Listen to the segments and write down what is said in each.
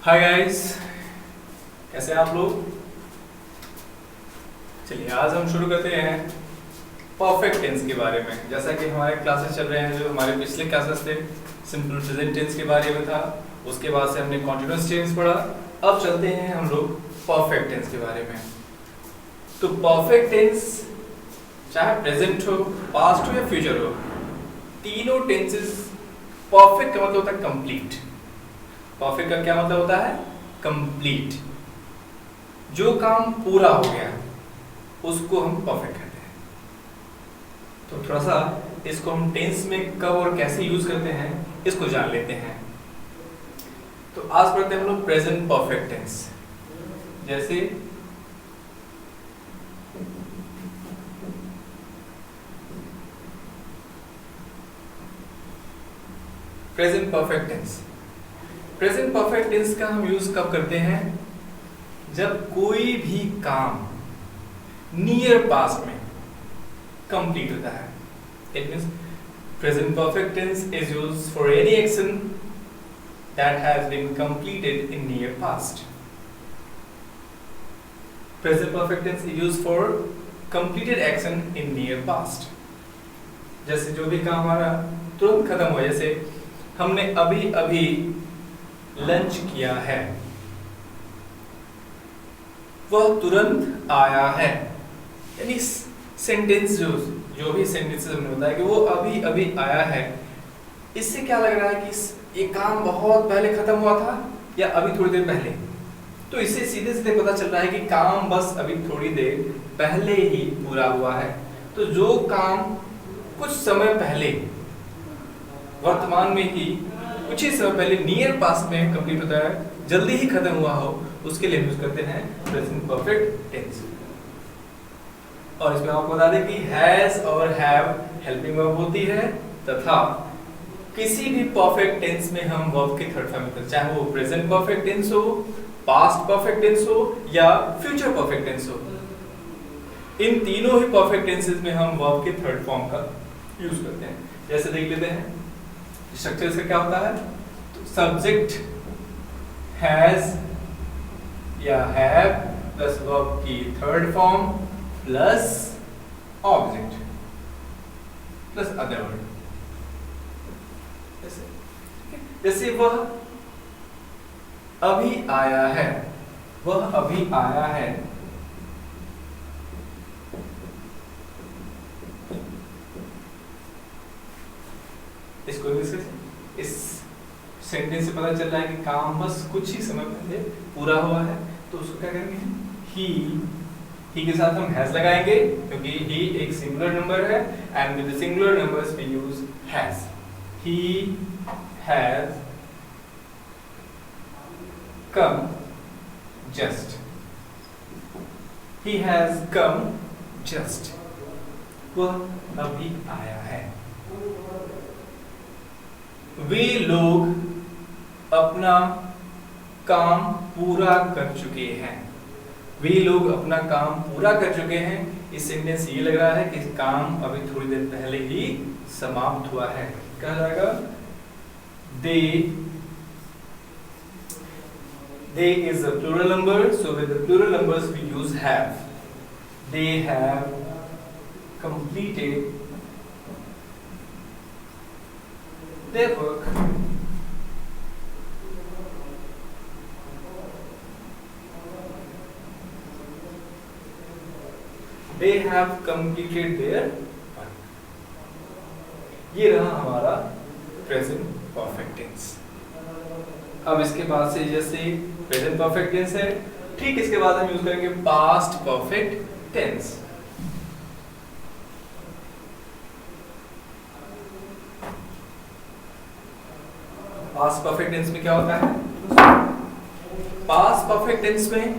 Hi guys, कैसे हैं आप लोग। चलिए आज हम शुरू करते हैं परफेक्ट टेंस के बारे में। जैसा कि हमारे क्लासेस चल रहे हैं, जो हमारे पिछले क्लासेस थे सिंपल प्रेजेंट टेंस के बारे में था, उसके बाद से हमने कॉन्टिन्यूअस टेंस पढ़ा। अब चलते हैं हम लोग परफेक्ट टेंस के बारे में। तो परफेक्ट टेंस चाहे प्रेजेंट हो, पास्ट हो या फ्यूचर हो, तीनों टेंसेस परफेक्ट का मतलब होता है कंप्लीट। परफेक्ट का क्या मतलब होता है? कंप्लीट। जो काम पूरा हो गया उसको हम परफेक्ट कहते हैं। तो थोड़ा सा इसको हम टेंस में कब और कैसे यूज करते हैं इसको जान लेते हैं। तो आज पढ़ते हैं हम लोग प्रेजेंट परफेक्ट टेंस। जैसे present perfect tense. Present perfect tense का हम यूज कब करते हैं? जब कोई भी काम नियर पास्ट में कंप्लीट होता है। It means present perfect tense is used for any action that has been completed in near past. Present perfect tense is used for completed action in near past. जैसे जो भी काम हमारा तुरंत खत्म हुआ, जैसे हमने अभी अभी लंच किया है, वह तुरंत आया है। यानी सेंटेंस जो भी सेंटेंसेस हमने बताया कि वो अभी अभी आया है, इससे क्या लग रहा है कि ये काम बहुत पहले खत्म हुआ था या अभी थोड़ी देर पहले। तो इससे सीधे सीधे पता चल रहा है कि काम बस अभी थोड़ी देर पहले ही पूरा हुआ है। तो जो काम कुछ समय पहले वर्तमान में ही कुछ ही समय पहले नियर पास्ट में कंप्लीट होता है, जल्दी ही खत्म हुआ हो, उसके लिए यूज करते हैं प्रेजेंट परफेक्ट टेंस। और इसमें आपको बता दें कि हैज और हैव हेल्पिंग वर्ब होती है, तथा किसी भी परफेक्ट टेंस में हम वर्ब के थर्ड फॉर्म में, चाहे वो प्रेजेंट परफेक्ट टेंस हो, पास्ट परफेक्ट टेंस हो या फ्यूचर परफेक्ट टेंस हो, इन तीनों ही परफेक्ट टेंसेस में हम वर्ब के थर्ड फॉर्म का यूज करते हैं। जैसे देख लेते हैं स्ट्रक्चर से क्या होता है। तो सब्जेक्ट हैज या हैव प्लस वर्ब की third form plus object plus other word. जैसे वह अभी आया है, वह अभी आया है, इसको इस सेंटेंस से पता चल रहा है कि काम बस कुछ ही समय पहले पूरा हुआ है। तो उसको क्या करेंगे? ही के साथ हम हैज लगाएंगे क्योंकि ही एक सिंगुलर नंबर है, and with the singular numbers we use has. He has come just. He has come just. वह अभी आया है। वे लोग अपना काम पूरा कर चुके हैं। वे लोग अपना काम पूरा कर चुके हैं। इस सेंटेंस ये लग रहा है कि काम अभी थोड़ी देर पहले ही समाप्त हुआ है। क्या जाएगा? they is a plural number, so with the plural numbers we use have. They have completed their work. They have completed their work. ये रहा हमारा प्रेजेंट परफेक्ट टेंस। अब इसके बाद से जैसे प्रेजेंट परफेक्ट टेंस है, ठीक इसके बाद हम यूज करेंगे past perfect tense. Past perfect tense में क्या होता है? पास्ट परफेक्ट टेंस में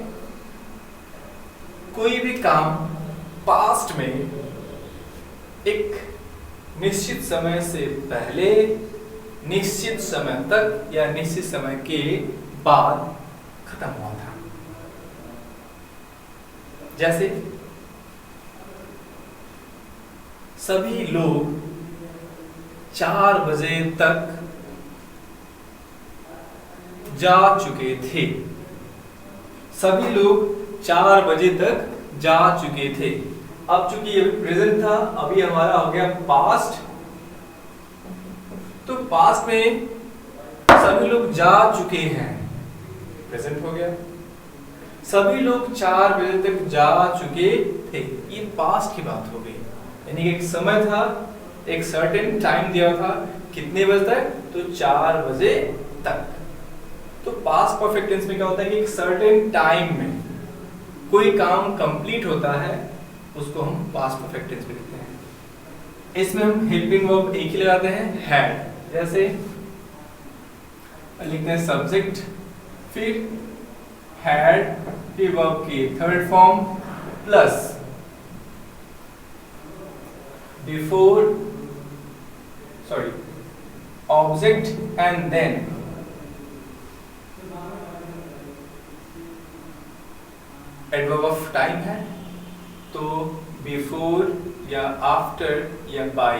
कोई भी काम पास्ट में एक निश्चित समय से पहले, निश्चित समय तक या निश्चित समय के बाद खत्म हुआ था। जैसे सभी लोग 4 बजे तक जा चुके थे। सभी लोग 4 बजे तक जा चुके थे। अब चूंकि ये प्रेजेंट था, अभी हमारा हो गया पास्ट, तो पास्ट में सभी लोग जा चुके हैं, प्रेजेंट हो गया। सभी लोग 4 बजे तक जा चुके थे, ये पास्ट की बात हो गई। यानी कि एक समय था, एक सर्टेन टाइम दिया था, कितने बजे तक, तो 4 बजे तक। तो पास्ट परफेक्ट टेंस में क्या होता है कि एक सर्टेन टाइम में कोई काम कंप्लीट होता है, उसको हम पास्ट परफेक्ट टेंस में लिखते हैं। इसमें हम हेल्पिंग वर्ब एक ही लगाते हैं, हैड। जैसे लिखते हैं सब्जेक्ट, फिर हैड, फिर वर्ब की third form plus before, sorry, object and then adverb of time है, तो बिफोर या आफ्टर या बाय।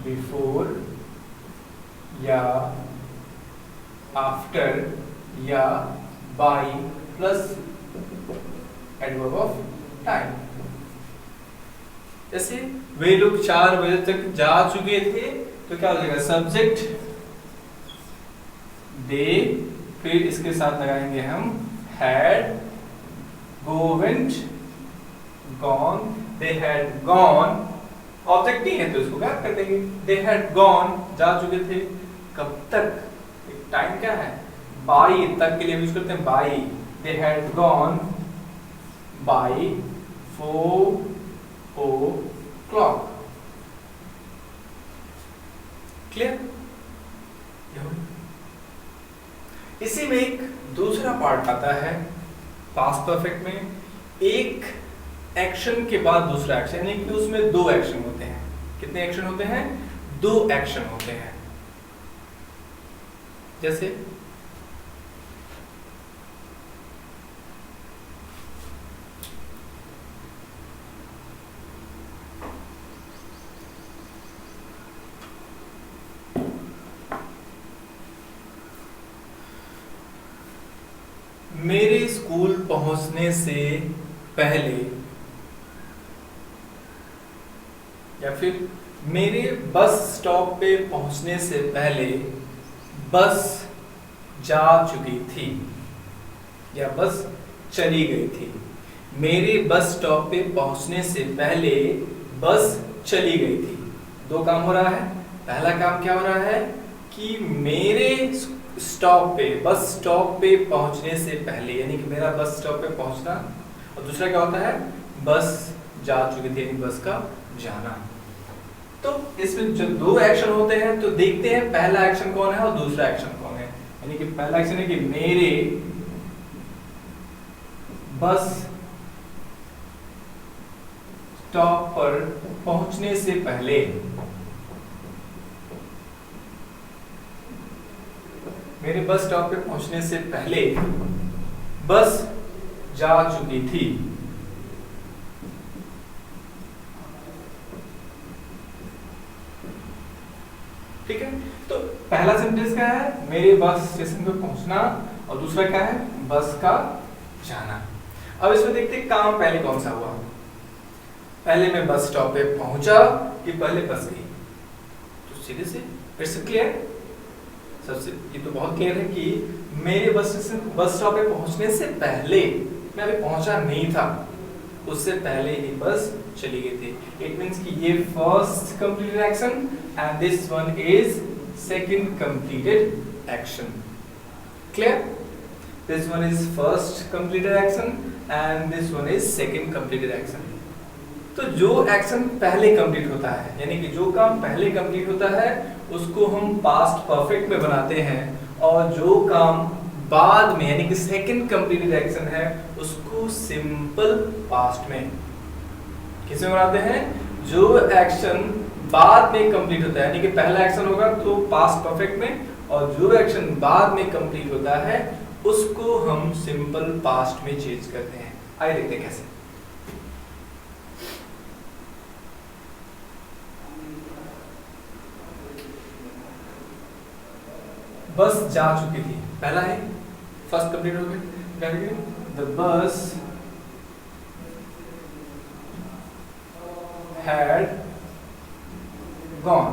बिफोर या आफ्टर या by plus adverb of time. जैसे वे लोग 4 बजे तक जा चुके थे, तो क्या हो जाएगा, सब्जेक्ट दे, फिर इसके साथ लगाएंगे हम हैड, गोवेंट, gone, they had gone. Object नहीं है तो इसको क्या कर देंगे, दे हैड गॉन, जा चुके थे, कब तक, टाइम क्या है, बाई तक के लिए यूज करते हैं, by, they had gone by 4 o'clock। Clear? इसी में एक दूसरा पार्ट आता है पास्ट परफेक्ट में, एक एक्शन के बाद दूसरा एक्शन, यानी कि उसमें 2 एक्शन होते हैं। कितने एक्शन होते हैं, 2 एक्शन होते हैं। जैसे मेरे स्कूल पहुंचने से पहले, या फिर मेरे बस स्टॉप पे पहुंचने से पहले बस जा चुकी थी या बस चली गई थी। मेरे बस स्टॉप पे पहुंचने से पहले बस चली गई थी। 2 काम हो रहा है। पहला काम क्या हो रहा है कि मेरे स्टॉप पे, बस स्टॉप पे पहुंचने से पहले, यानी कि मेरा बस स्टॉप पे पहुंचना, और दूसरा क्या होता है, बस जा चुकी थी, यानी बस का जाना। तो इसमें जो 2 एक्शन होते हैं, तो देखते हैं पहला एक्शन कौन है और दूसरा एक्शन कौन है। यानी कि पहला एक्शन है कि मेरे बस स्टॉप पर पहुंचने से पहले, मेरे बस स्टॉप पे पहुंचने से पहले बस जा चुकी थी। ठीक है, तो पहला सेंटेंस क्या है, मेरे बस स्टेशन पे पहुंचना, और दूसरा क्या है, बस का जाना। अब इसमें देखते हैं काम पहले कौन सा हुआ। पहले मैं बस स्टॉप पे पहुंचा कि पहले बस गई, तो सीधे से फिर से क्लियर। सबसे ये तो बहुत क्लियर है कि मेरे बस स्टॉप पे पहुंचने से पहले, मैं अभी पहुंचा नहीं था, उससे पहले ही बस चली गई थी। इट मींस कि ये first completed action and this one is second completed action. Clear? This one is first completed action and this one is second completed action. तो जो एक्शन पहले कंप्लीट होता है, यानी कि जो काम पहले कंप्लीट होता है, उसको हम पास्ट परफेक्ट में बनाते हैं, और जो काम बाद में, यानी कि सेकंड कंप्लीटेड एक्शन है, उसको सिंपल पास्ट में किस में बनाते हैं, जो एक्शन बाद में कंप्लीट होता है, यानी कि पहला एक्शन होगा तो पास्ट परफेक्ट में, और जो एक्शन बाद में कंप्लीट होता है उसको हम सिंपल पास्ट में चेंज करते हैं। आइए देखते हैं कैसे। बस जा चुकी थी, पहला है फर्स्ट कंप्लीट हो गया। द बस हैड गॉन,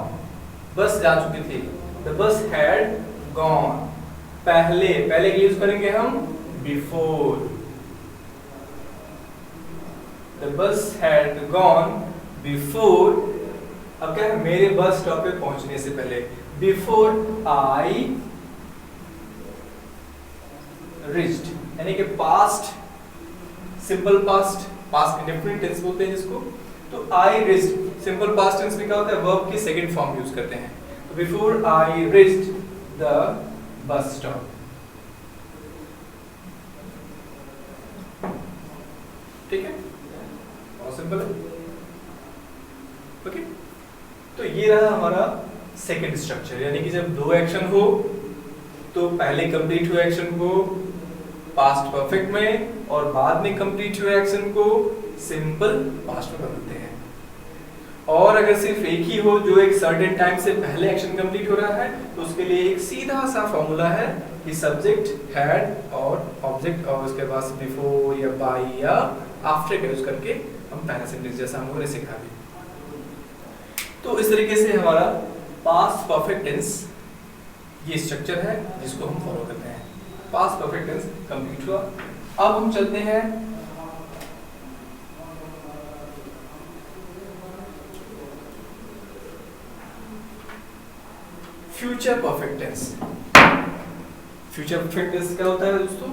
बस जा चुकी थी, द बस हैड गॉन। पहले पहले के यूज करेंगे हम before, the bus had gone before. अब क्या है, मेरे बस स्टॉप पे पहुंचने से पहले, बिफोर आई रिच्ड, यानी कि past simple past, past indefinite tense बोलते हैं जिसको। तो I reached simple past tense में क्या होता है, वर्ब की सेकंड फॉर्म यूज करते हैं। तो before I reached the bus stop. ठीक है, बहुत सिंपल है। ओके, तो ये रहा हमारा सेकंड स्ट्रक्चर, यानी कि जब दो एक्शन हो तो पहले कंप्लीट हुए एक्शन को पास्ट परफेक्ट में और बाद में कंप्लीट हुए एक्शन को सिंपल पास्ट में बदलते हैं। और अगर सिर्फ एक ही हो जो एक सर्टेन टाइम से पहले एक्शन कंप्लीट हो रहा है, तो उसके लिए एक सीधा सा फॉर्मूला है कि सब्जेक्ट हैड और ऑब्जेक्ट और उसके बाद बिफोर या बाय या आफ्टर का यूज करके हम पहला सेंटेंस जैसा हमने सीखा भी। तो इस तरीके से हमारा पास्ट परफेक्ट टेंस ये स्ट्रक्चर है जिसको हम फॉलो करते हैं। पास्ट परफेक्ट टेंस कंप्लीट हुआ। अब हम चलते हैं future perfect tense. Future perfect tense क्या होता है दोस्तों?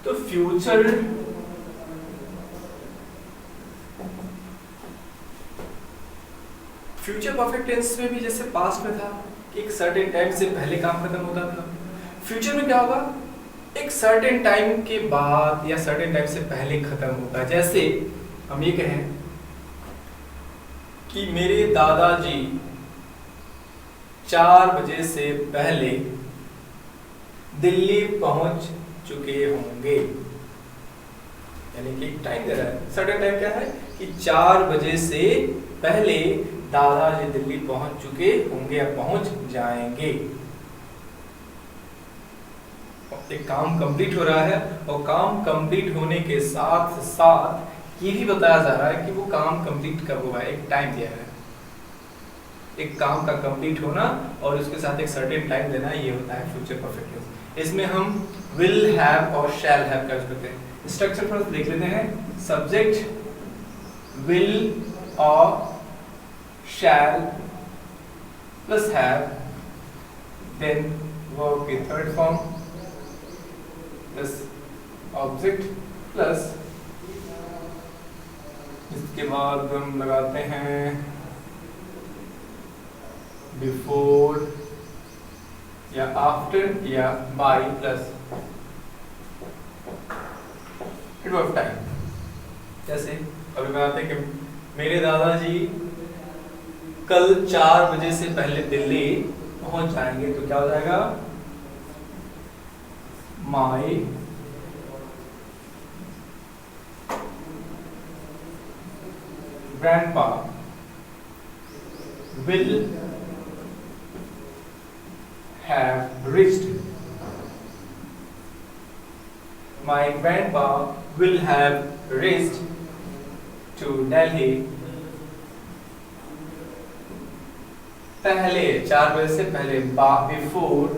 तो फ्यूचर परफेक्ट टेंस में भी जैसे पास्ट में था कि एक सर्टेन टाइम से पहले काम खत्म होता था, फ्यूचर में क्या होगा, एक सर्टेन टाइम के बाद या सर्टेन टाइम से पहले खत्म होगा। जैसे हम ये कहें कि मेरे दादाजी 4 बजे से पहले दिल्ली पहुंच चुके होंगे, यानी कि टाइम दे रहा है। सर्टेन टाइम क्या है कि 4 बजे से पहले दादाजी दिल्ली पहुंच चुके होंगे या पहुंच जाएंगे। एक काम कंप्लीट हो रहा है और काम कंप्लीट होने के साथ साथ ये भी बताया जा रहा है कि वो काम कंप्लीट कब हुआ है, एक टाइम दिया है। एक काम का कंप्लीट होना और उसके साथ एक सर्टेन टाइम देना, ये होता है फ्यूचर परफेक्ट टेंस। इसमें हम विल हैव और शैल हैव का यूज करते हैं। स्ट्रक्चर फर्स्ट देख लेते हैं। सब्जेक्ट विल और shall plus have, then verb की third form plus object plus इसके बाद हम लगाते हैं before या after या by plus period of time। जैसे अभी बनाते हैं कि मेरे दादाजी कल 4 बजे से पहले दिल्ली पहुंच जाएंगे, तो क्या हो जाएगा, my grandpa will have reached, my grandpa will have reached to Delhi पहले 4 बजे से पहले, बिफोर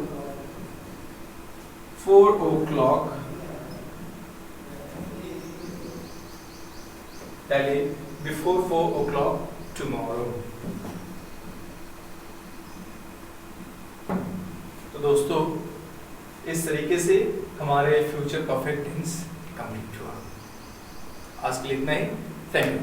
4 o'clock पहले, बिफोर 4 o'clock tomorrow। तो दोस्तों इस तरीके से हमारे फ्यूचर परफेक्ट टेंस कंप्लीट हुआ। आज के लिए इतना ही। Thank you.